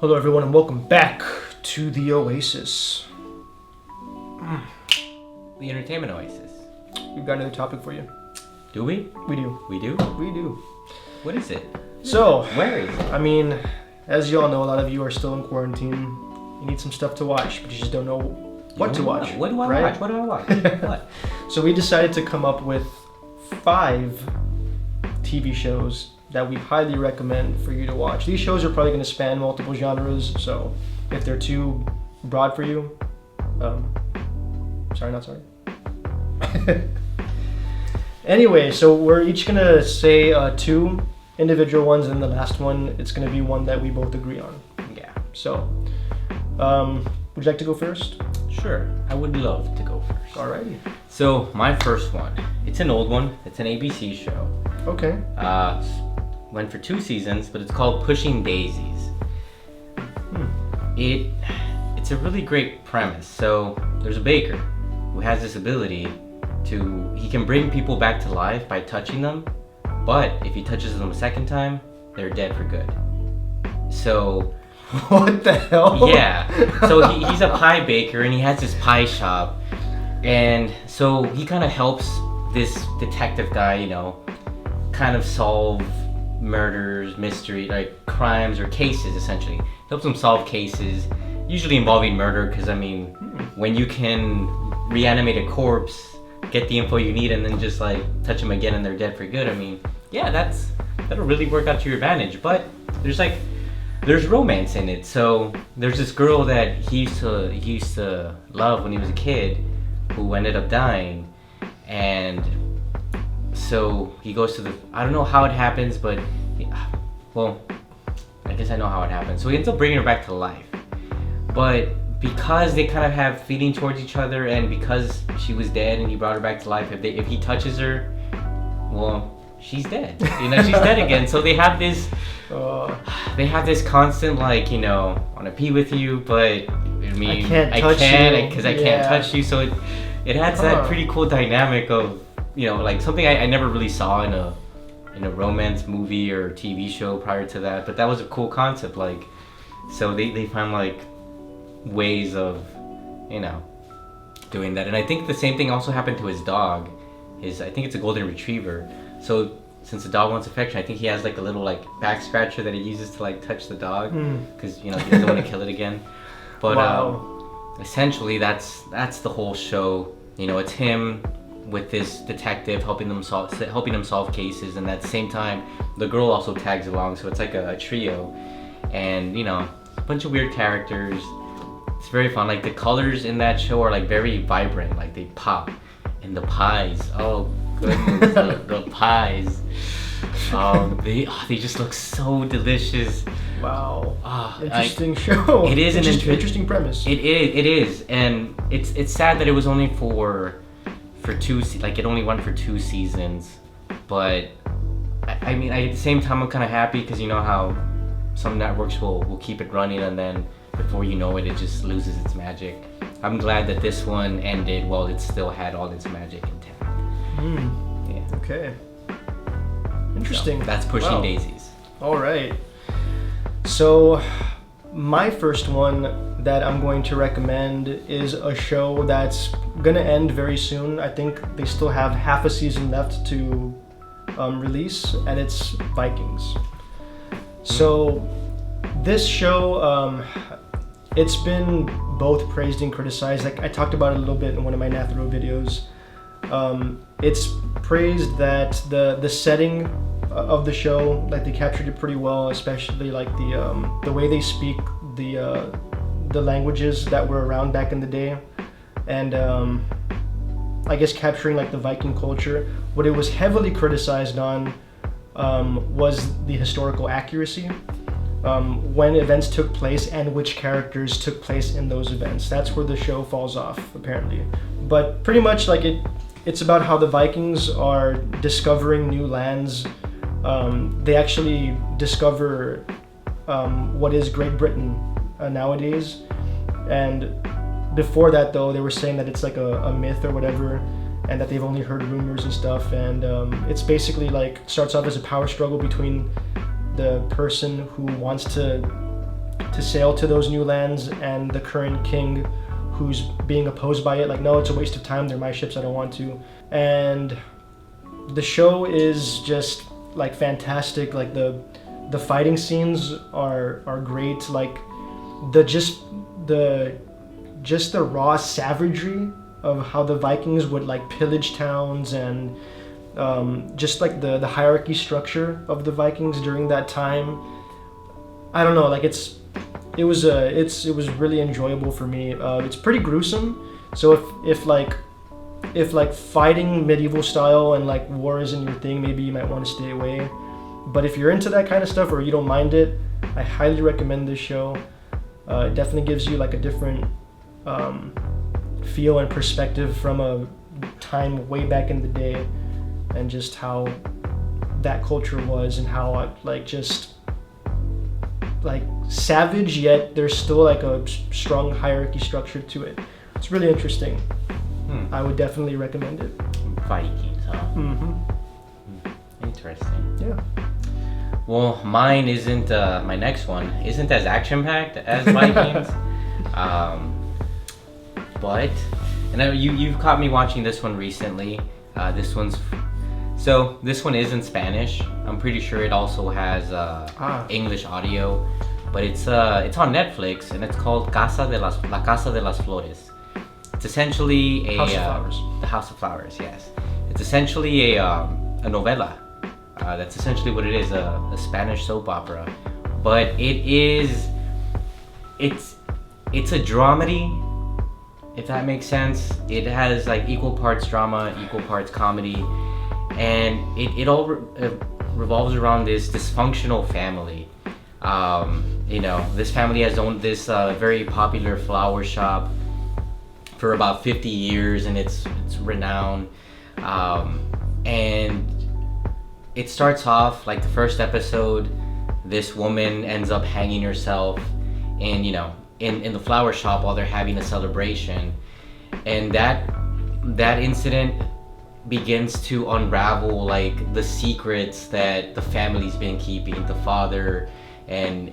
Hello everyone and welcome back to the Oasis. The Entertainment Oasis. We've got another topic for you. Do we? We do. We do? We do. What is it? So, where is it? I mean, as you all know, a lot of you are still in quarantine. You need some stuff to watch, but you just don't know what to watch. What do I right? watch? What do I watch? What? So we decided to come up with 5 TV shows that we highly recommend for you to watch. These shows are probably going to span multiple genres, so if they're too broad for you, not sorry. Anyway, so we're each going to say 2 individual ones, and the last one, it's going to be one that we both agree on. Yeah. So, would you like to go first? Sure. I would love to go first. Alrighty. So, my first one. It's an old one. It's an ABC show. Okay. Went for 2 seasons, but it's called Pushing Daisies. It's a really great premise. So, there's a baker who has this ability he can bring people back to life by touching them, but if he touches them a second time, they're dead for good. So, what the hell? Yeah. So he's a pie baker and he has this pie shop, and so he kind of helps this detective guy, kind of solve murders, mystery, like crimes or cases essentially. Helps him solve cases, usually involving murder, because when you can reanimate a corpse, get the info you need, and then just like touch them again and they're dead for good, that'll really work out to your advantage. But there's romance in it. So there's this girl that he used to love when he was a kid, who ended up dying, and so he goes to I don't know how it happens, but I guess I know how it happens. So he ends up bringing her back to life, but because they kind of have feeling towards each other, and because she was dead and he brought her back to life, if he touches her, she's dead. She's dead again. So they have this constant I want to be with you, but I can't because I can't touch you. So it adds that pretty cool dynamic of something I never really saw in a romance movie or TV show prior to that. But that was a cool concept. So they find ways of doing that. And I think the same thing also happened to his dog. I think it's a golden retriever. So since the dog wants affection, I think he has a little back scratcher that he uses to touch the dog, because he doesn't want to kill it again. But essentially that's the whole show. It's him with this detective helping him solve cases, and at the same time the girl also tags along, so it's like a trio, and a bunch of weird characters. It's very fun. The colors in that show are very vibrant, they pop. And the pies, oh goodness, the pies, they just look so delicious. Wow. Interesting show. It is an interesting premise. It is, and it's sad that it was only for 2, it only went for 2 seasons. But at the same time, I'm kind of happy, because how some networks will keep it running, and then before you know it, it just loses its magic. I'm glad that this one ended while it still had all its magic intact. Yeah. Okay. Interesting. So that's Pushing Daisies. All right. So my first one that I'm going to recommend is a show that's going to end very soon. I think they still have half a season left to release, and it's Vikings. So this show, it's been both praised and criticized. I talked about it a little bit in one of my Nathurow videos. It's praised that the setting of the show, they captured it pretty well, especially the way they speak the languages that were around back in the day, and I guess capturing the Viking culture. What it was heavily criticized on was the historical accuracy. When events took place and which characters took place in those events. That's where the show falls off, apparently. But pretty much it's about how the Vikings are discovering new lands. They actually discover what is Great Britain nowadays. And before that, though, they were saying that it's a myth or whatever, and that they've only heard rumors and stuff. And it's basically starts off as a power struggle between the person who wants to to sail to those new lands, and the current king who's being opposed by it, like, no, it's a waste of time, they're my ships, I don't want to. And the show is just like fantastic. Like the fighting scenes are great. Like the raw savagery of how the Vikings would like pillage towns, and just like the hierarchy structure of the Vikings during that time. I don't know, like it was really enjoyable for me. It's pretty gruesome, so if fighting medieval style and like war isn't your thing, maybe you might want to stay away. But if you're into that kind of stuff or you don't mind it, I highly recommend this show. It definitely gives you like a different feel and perspective from a time way back in the day, and just how that culture was, and how like just like savage, yet there's still like a strong hierarchy structure to it. It's really interesting. I would definitely recommend it. Vikings, huh? Mm-hmm. Interesting. Yeah. Well, mine isn't. My next one isn't as action-packed as Vikings. But you've caught me watching this one recently. This one is in Spanish. I'm pretty sure it also has English audio, but it's on Netflix, and it's called La Casa de las Flores. It's essentially a House of Flowers. The House of Flowers, yes. It's essentially a novela. That's essentially what it is, a Spanish soap opera. But it's a dramedy, if that makes sense. It has like equal parts drama, equal parts comedy, and it all revolves around this dysfunctional family. This family has owned this very popular flower shop for about 50 years, and it's renowned. And it starts off like the first episode, this woman ends up hanging herself in the flower shop while they're having a celebration, and that incident begins to unravel like the secrets that the family's been keeping, the father. And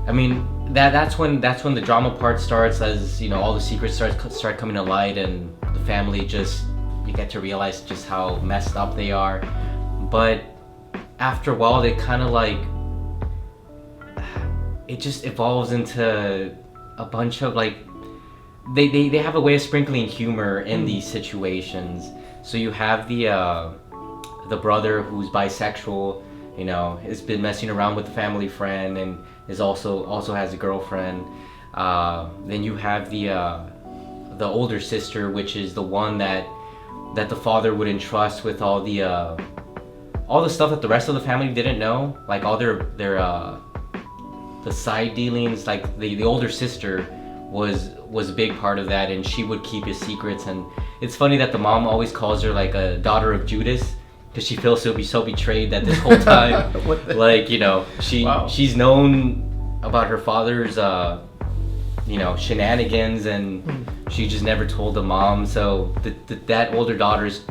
I mean that's when the drama part starts, as all the secrets start coming to light, and the family you get to realize just how messed up they are. But after a while, they kind of like, it just evolves into a bunch of like, they have a way of sprinkling humor in these situations. So you have the brother who's bisexual, has been messing around with the family friend, and is also has a girlfriend. Then you have the older sister, which is the one that the father would entrust with all the stuff that the rest of the family didn't know, like all their the side dealings. Like the older sister was a big part of that, and she would keep his secrets. And it's funny that the mom always calls her like a daughter of Judas, because she feels so betrayed that this whole time like she's known about her father's shenanigans, and she just never told the mom. So that older daughter's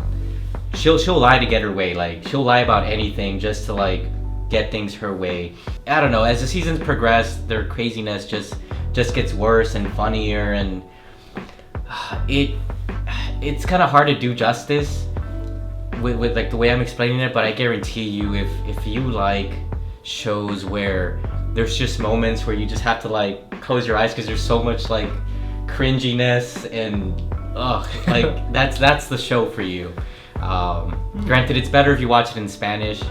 she'll lie to get her way. Like she'll lie about anything just to like get things her way. I don't know, as the seasons progress, their craziness just gets worse and funnier, and it's kind of hard to do justice with like the way I'm explaining it. But I guarantee you, if you like shows where there's just moments where you just have to like close your eyes because there's so much like cringiness, and like that's the show for you. Granted, it's better if you watch it in Spanish.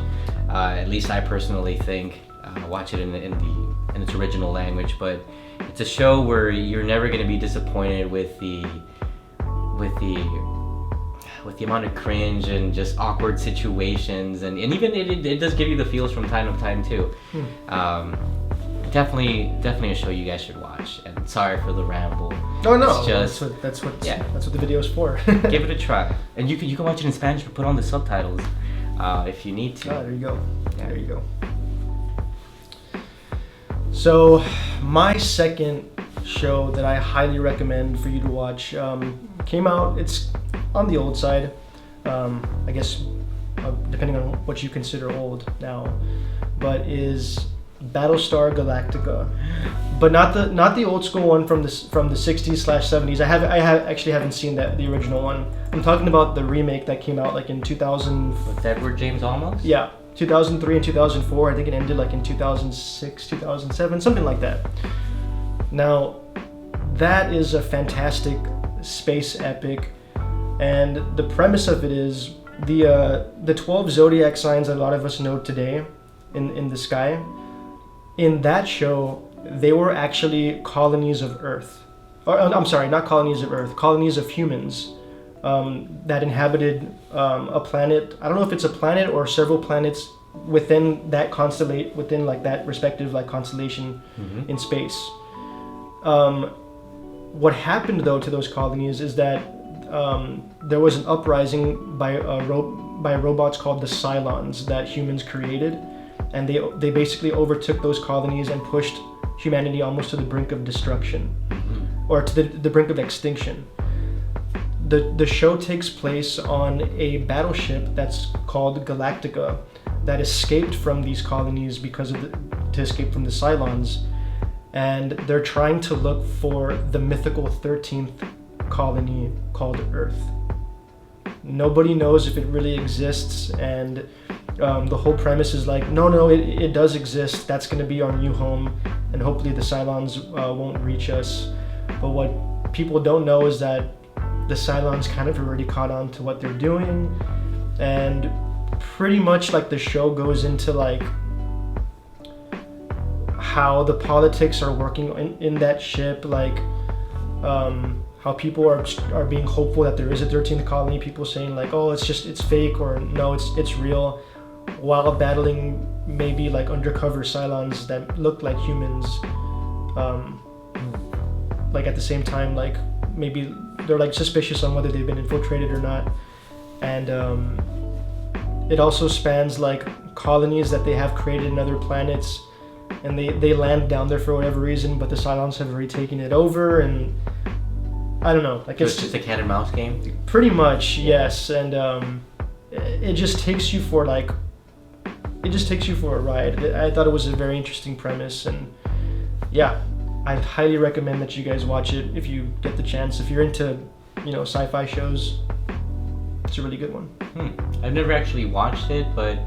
At least I personally think. Watch it in its original language. But it's a show where you're never going to be disappointed with the amount of cringe and just awkward situations, and even it does give you the feels from time to time too. Definitely a show you guys should watch. And sorry for the ramble. No, it's just that's what the video's for. Give it a try, and you can watch it in Spanish, but put on the subtitles if you need to. There you go. Yeah. There you go. So my second show that I highly recommend for you to watch came out. It's on the old side, I guess, depending on what you consider old now, but is Battlestar Galactica, but not the old school one from the 60s/70s. Actually haven't seen the original one. I'm talking about the remake that came out like in 2000. With Edward James Olmos? Yeah, 2003 and 2004. I think it ended like in 2006, 2007, something like that. Now, that is a fantastic space epic, and the premise of it is the 12 zodiac signs that a lot of us know today in the sky. In that show, they were actually colonies of Earth. Or I'm sorry, not colonies of Earth, colonies of humans that inhabited a planet. I don't know if it's a planet or several planets within that within like that respective like constellation in space. What happened though to those colonies is that there was an uprising by robots called the Cylons that humans created, and they basically overtook those colonies and pushed humanity almost to the brink of destruction, or to the brink of extinction. The show takes place on a battleship that's called Galactica that escaped from these colonies to escape from the Cylons, and they're trying to look for the mythical 13th colony called Earth. Nobody knows if it really exists, and the whole premise is like, no, it does exist. That's going to be our new home, and hopefully the Cylons won't reach us. But what people don't know is that the Cylons kind of already caught on to what they're doing, and pretty much like the show goes into like how the politics are working in that ship, like how people are being hopeful that there is a 13th colony, people saying like, oh, it's fake, or no, it's real, while battling maybe like undercover Cylons that look like humans, like at the same time, like maybe they're like suspicious on whether they've been infiltrated or not. And it also spans like colonies that they have created in other planets, and they land down there for whatever reason, but the Cylons have already taken it over, and I don't know, like it's just a cat and mouse game? Pretty much, yes. And it just takes you for a ride. I thought it was a very interesting premise, and yeah, I highly recommend that you guys watch it if you get the chance. If you're into, sci-fi shows, it's a really good one. I've never actually watched it, but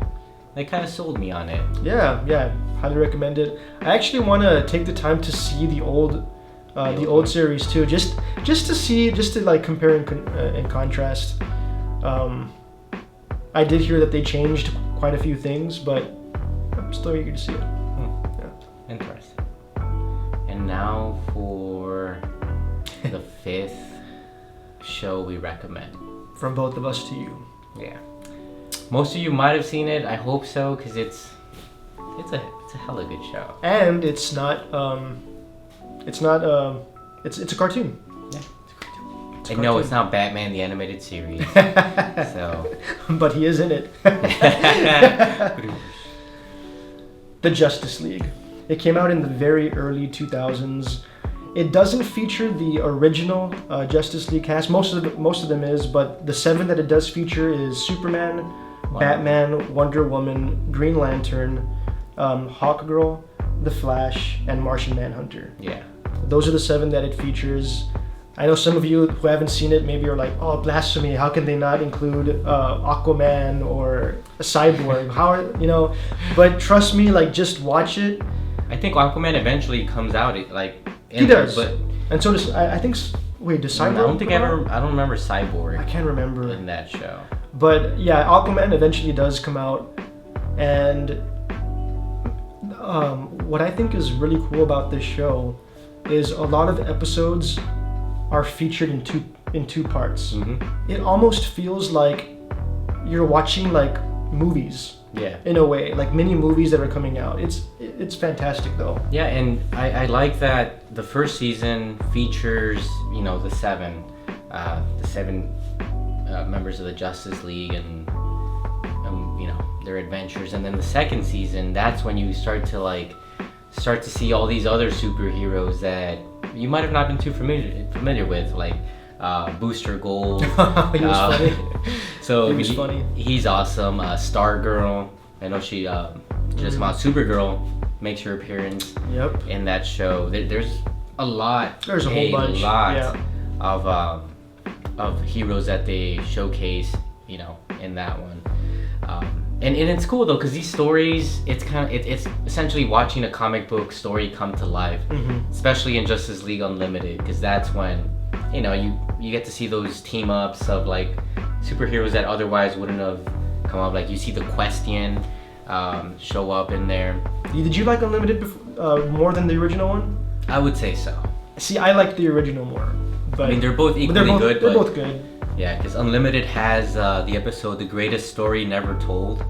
they kind of sold me on it. Yeah, highly recommend it. I actually want to take the time to see the old series too, just to like compare and contrast. I did hear that they changed quite a few things, but I'm still eager to see it. Yeah. Interesting. And now for the 5th show we recommend. From both of us to you. Yeah. Most of you might have seen it. I hope so, because it's a hella good show. And it's a cartoon. Yeah, it's a cartoon. No, it's not Batman the Animated Series. So. But he is in it. The Justice League. It came out in the very early 2000s. It doesn't feature the original Justice League cast. Most of them is, but the 7 that it does feature is Superman, Batman, Wonder Woman, Green Lantern, Hawkgirl, The Flash, and Martian Manhunter. Yeah. Those are the 7 that it features. I know some of you who haven't seen it maybe are like, oh, blasphemy, how can they not include Aquaman or a Cyborg? But trust me, like, just watch it. I think Aquaman eventually comes out, he does. But and so does, I think, wait, does Cyborg? I don't remember Cyborg. I can't remember. In that show. But yeah, Aquaman eventually does come out, and what I think is really cool about this show is a lot of the episodes are featured in two parts. Mm-hmm. It almost feels like you're watching like movies. Yeah. In a way, like mini movies that are coming out. It's fantastic though. Yeah, and I like that the first season features, the seven members of the Justice League and their adventures, and then the second season, that's when you start to see all these other superheroes that you might have not been too familiar with, like Booster Gold. He was funny. So he was funny. He's awesome. Stargirl. I know just about Supergirl makes her appearance Yep. in that show. There's a lot. There's a whole bunch. Lot of heroes that they showcase, you know, in that one. And it's cool though, because these stories, it's essentially watching a comic book story come to life, especially in Justice League Unlimited, because that's when, you know, you get to see those team ups of like superheroes that otherwise wouldn't have come up. Like you see the Question show up in there. Did you like Unlimited more than the original one? I would say so. See, I like the original more. But I mean, they're both equally good. They're both good. Yeah, because Unlimited has the episode "The Greatest Story Never Told,"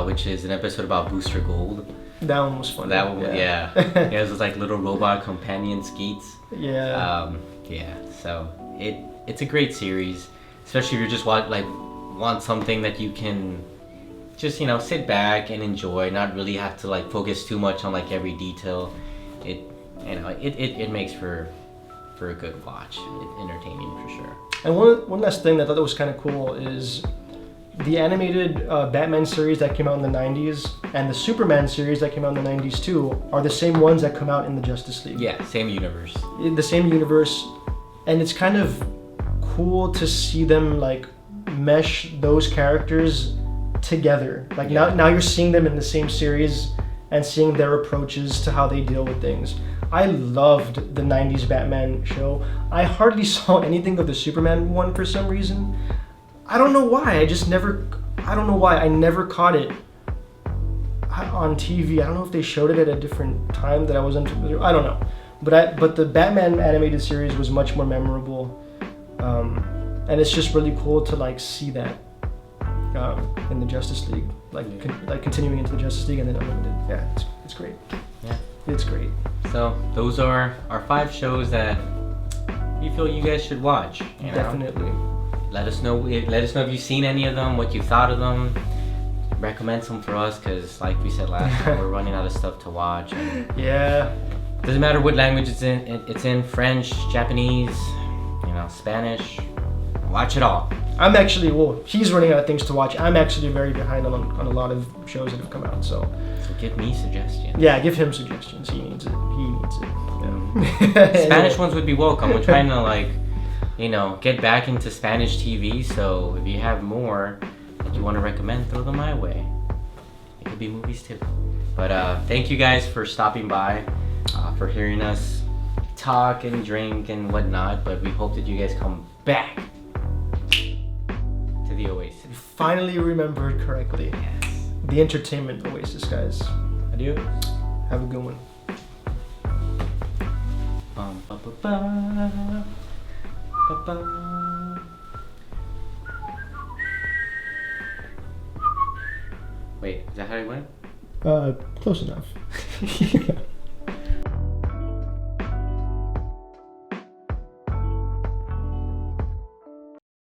which is an episode about Booster Gold. That one was fun. That one, yeah. It was like little robot companion Skeets. Yeah. Yeah. So it's a great series, especially if you're just want something that you can just, you know, sit back and enjoy, not really have to like focus too much on like every detail. It makes for a good watch. It's entertaining for sure. And one last thing that I thought was kind of cool is the animated Batman series that came out in the 90s and the Superman series that came out in the 90s too are the same ones that come out in the Justice League. Yeah, same universe. The same universe, and it's kind of cool to see them like mesh those characters together. Like now you're seeing them in the same series and seeing their approaches to how they deal with things. I loved the 90s Batman show. I hardly saw anything of the Superman one for some reason. I don't know why. I don't know why. I never caught it on TV. I don't know if they showed it at a different time that I wasn't familiar. I don't know. But the Batman animated series was much more memorable. And it's just really cool to like see that in the Justice League. Like continuing into the Justice League and then Unlimited. Yeah, it's great. Yeah. It's great. So those are our 5 shows that we feel you guys should watch. You know? Definitely. Let us know if you've seen any of them, what you thought of them. Recommend some for us, because like we said last time, we're running out of stuff to watch. And Yeah. doesn't matter what language it's in. It's in French, Japanese, you know, Spanish. Watch it all. I'm actually, he's running out of things to watch. I'm actually very behind on a lot of shows that have come out, so give me suggestions. yeah, give him suggestions. He needs it. Yeah. Spanish ones would be welcome. We're trying to like, you know, get back into Spanish TV, so if you have more that you want to recommend, throw them my way. It could be movies too. But thank you guys for stopping by, for hearing us talk and drink and whatnot, but we hope that you guys come back to the Oasis. Finally remembered correctly. Yes. The entertainment Oasis, guys. Adios. Have a good one. Bum, ba, ba, ba. Ba, ba. Wait, is that how it went? Close enough.